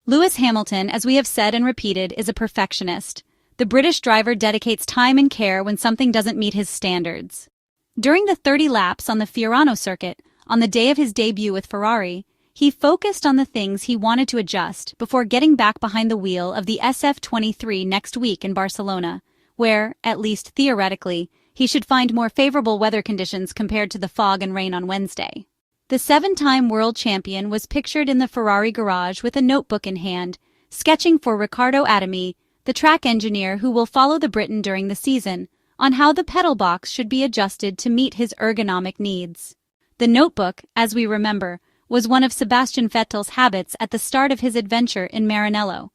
Lewis Hamilton, as we have said and repeated, is a perfectionist. The British driver dedicates time and care when something doesn't meet his standards. During the 30 laps on the Fiorano circuit, on the day of his debut with Ferrari, he focused on the things he wanted to adjust before getting back behind the wheel of the SF23 next week in Barcelona, where, at least theoretically, he should find more favorable weather conditions compared to the fog and rain on Wednesday. The seven-time world champion was pictured in the Ferrari garage with a notebook in hand, sketching for Riccardo Adami, the track engineer who will follow the Briton during the season, on how the pedal box should be adjusted to meet his ergonomic needs. The notebook, as we remember, was one of Sebastian Vettel's habits at the start of his adventure in Maranello.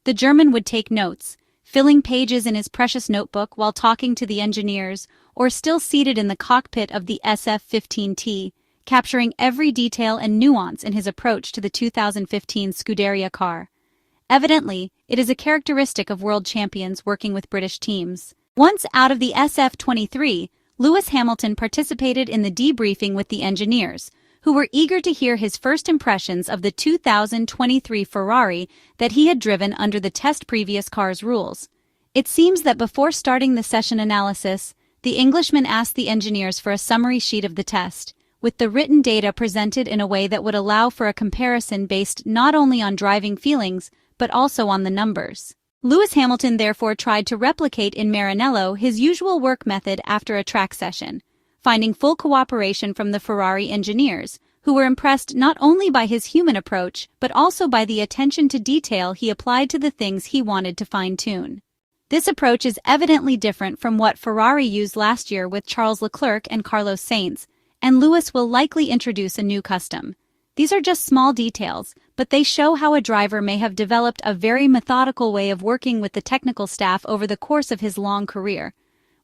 The German would take notes, filling pages in his precious notebook while talking to the engineers or still seated in the cockpit of the SF-15T, capturing every detail and nuance in his approach to the 2015 Scuderia car. Evidently, it is a characteristic of world champions working with British teams. Once out of the SF-23, Lewis Hamilton participated in the debriefing with the engineers, who were eager to hear his first impressions of the 2023 Ferrari that he had driven under the test previous car's rules. It seems that before starting the session analysis, the Englishman asked the engineers for a summary sheet of the test, with the written data presented in a way that would allow for a comparison based not only on driving feelings, but also on the numbers. Lewis Hamilton therefore tried to replicate in Maranello his usual work method after a track session, finding full cooperation from the Ferrari engineers, who were impressed not only by his human approach, but also by the attention to detail he applied to the things he wanted to fine-tune. This approach is evidently different from what Ferrari used last year with Charles Leclerc and Carlos Sainz, and Lewis will likely introduce a new custom. These are just small details, but they show how a driver may have developed a very methodical way of working with the technical staff over the course of his long career.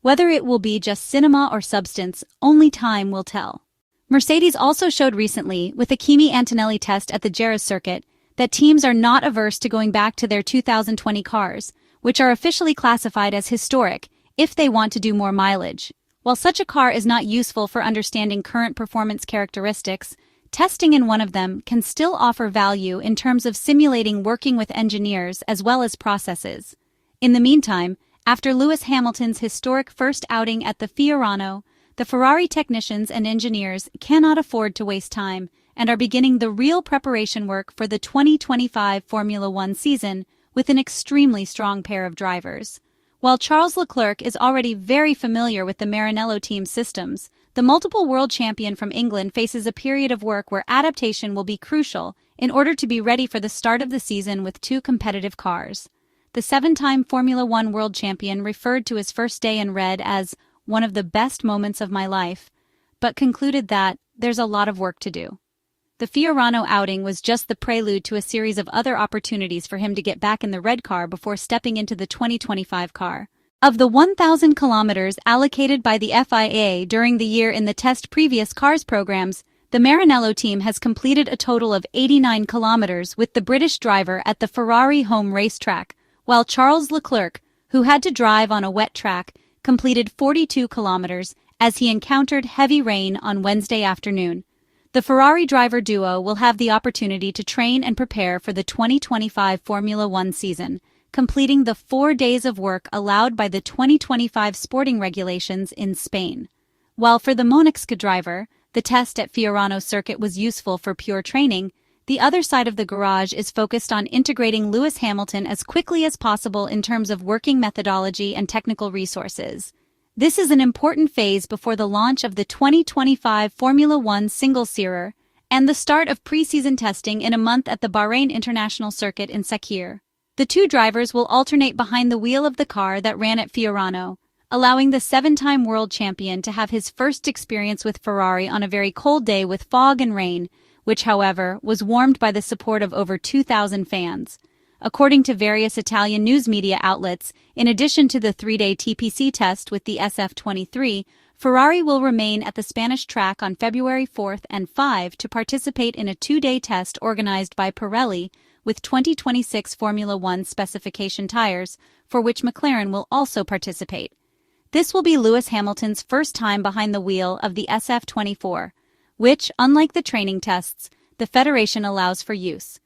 Whether it will be just cinema or substance, only time will tell. Mercedes also showed recently, with the Kimi Antonelli test at the Jerez circuit, that teams are not averse to going back to their 2020 cars, which are officially classified as historic, if they want to do more mileage. While such a car is not useful for understanding current performance characteristics, testing in one of them can still offer value in terms of simulating working with engineers as well as processes. In the meantime, after Lewis Hamilton's historic first outing at the Fiorano, the Ferrari technicians and engineers cannot afford to waste time and are beginning the real preparation work for the 2025 Formula One season with an extremely strong pair of drivers. While Charles Leclerc is already very familiar with the Maranello team's systems, the multiple world champion from England faces a period of work where adaptation will be crucial in order to be ready for the start of the season with two competitive cars. The seven-time Formula One world champion referred to his first day in red as one of the best moments of my life, but concluded that there's a lot of work to do. The Fiorano outing was just the prelude to a series of other opportunities for him to get back in the red car before stepping into the 2025 car. Of the 1,000 kilometers allocated by the FIA during the year in the test previous cars programs, the Maranello team has completed a total of 89 kilometers with the British driver at the Ferrari home racetrack, while Charles Leclerc, who had to drive on a wet track, completed 42 kilometers as he encountered heavy rain on Wednesday afternoon. The Ferrari driver duo will have the opportunity to train and prepare for the 2025 Formula One season, completing the 4 days of work allowed by the 2025 sporting regulations in Spain. While for the Monegasque driver, the test at Fiorano circuit was useful for pure training, the other side of the garage is focused on integrating Lewis Hamilton as quickly as possible in terms of working methodology and technical resources. This is an important phase before the launch of the 2025 Formula One single-seater and the start of pre-season testing in a month at the Bahrain International Circuit in Sakhir. The two drivers will alternate behind the wheel of the car that ran at Fiorano, allowing the seven-time world champion to have his first experience with Ferrari on a very cold day with fog and rain, which, however, was warmed by the support of over 2,000 fans. According to various Italian news media outlets, in addition to the 3-day TPC test with the SF23, Ferrari will remain at the Spanish track on February 4th and 5 to participate in a 2-day test organized by Pirelli with 2026 Formula One specification tires, for which McLaren will also participate. This will be Lewis Hamilton's first time behind the wheel of the SF24, which, unlike the training tests, the Federation allows for use.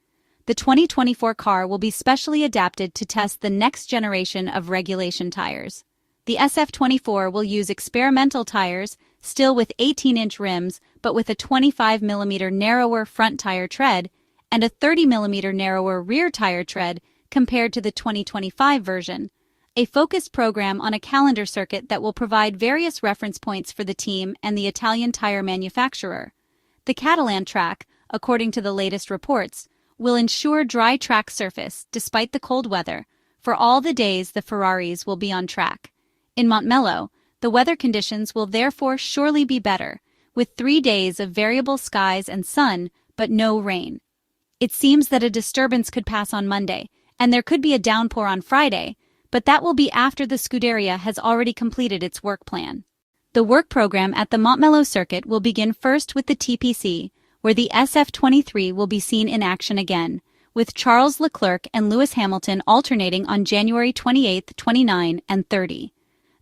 the 2024 car will be specially adapted to test the next generation of regulation tires. The SF24 will use experimental tires, still with 18-inch rims, but with a 25mm narrower front tire tread and a 30mm narrower rear tire tread compared to the 2025 version. A focused program on a calendar circuit that will provide various reference points for the team and the Italian tire manufacturer. The Catalan track, according to the latest reports, will ensure dry track surface despite the cold weather for all the days the Ferraris will be on track. In Montmello, the weather conditions will therefore surely be better, with 3 days of variable skies and sun, but no rain. It seems that a disturbance could pass on Monday, and there could be a downpour on Friday, but that will be after the Scuderia has already completed its work plan. The work program at the Montmello circuit will begin first with the TPC, where the SF23 will be seen in action again, with Charles Leclerc and Lewis Hamilton alternating on January 28, 29, and 30.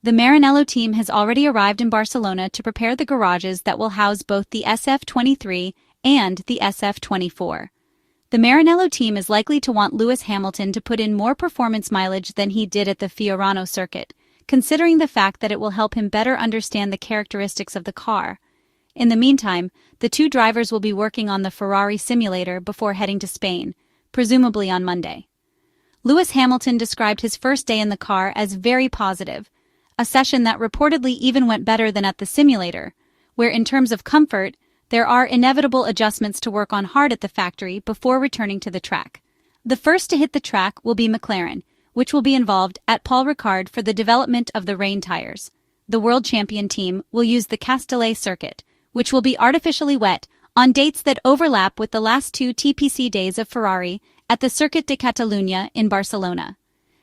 The Maranello team has already arrived in Barcelona to prepare the garages that will house both the SF23 and the SF24. The Maranello team is likely to want Lewis Hamilton to put in more performance mileage than he did at the Fiorano circuit, considering the fact that it will help him better understand the characteristics of the car. In the meantime, the two drivers will be working on the Ferrari simulator before heading to Spain, presumably on Monday. Lewis Hamilton described his first day in the car as very positive, a session that reportedly even went better than at the simulator, where in terms of comfort, there are inevitable adjustments to work on hard at the factory before returning to the track. The first to hit the track will be McLaren, which will be involved at Paul Ricard for the development of the rain tires. The world champion team will use the Castellet circuit, which will be artificially wet on dates that overlap with the last 2 TPC days of Ferrari at the Circuit de Catalunya in Barcelona.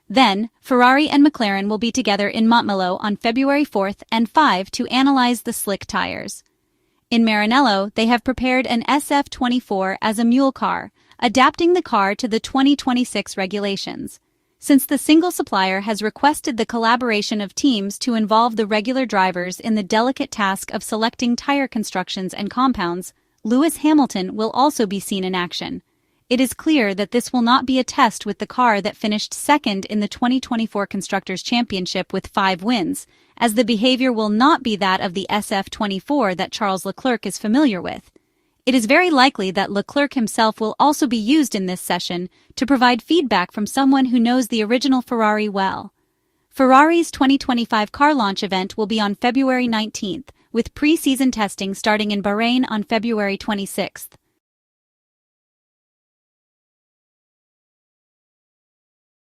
Then, Ferrari and McLaren will be together in Montmello on February 4th and 5 to analyze the slick tires. In Maranello, they have prepared an SF24 as a mule car, adapting the car to the 2026 regulations. Since the single supplier has requested the collaboration of teams to involve the regular drivers in the delicate task of selecting tire constructions and compounds, Lewis Hamilton will also be seen in action. It is clear that this will not be a test with the car that finished second in the 2024 Constructors' Championship with 5 wins, as the behavior will not be that of the SF24 that Charles Leclerc is familiar with. It is very likely that Leclerc himself will also be used in this session to provide feedback from someone who knows the original Ferrari well. Ferrari's 2025 car launch event will be on February 19th, with pre-season testing starting in Bahrain on February 26th.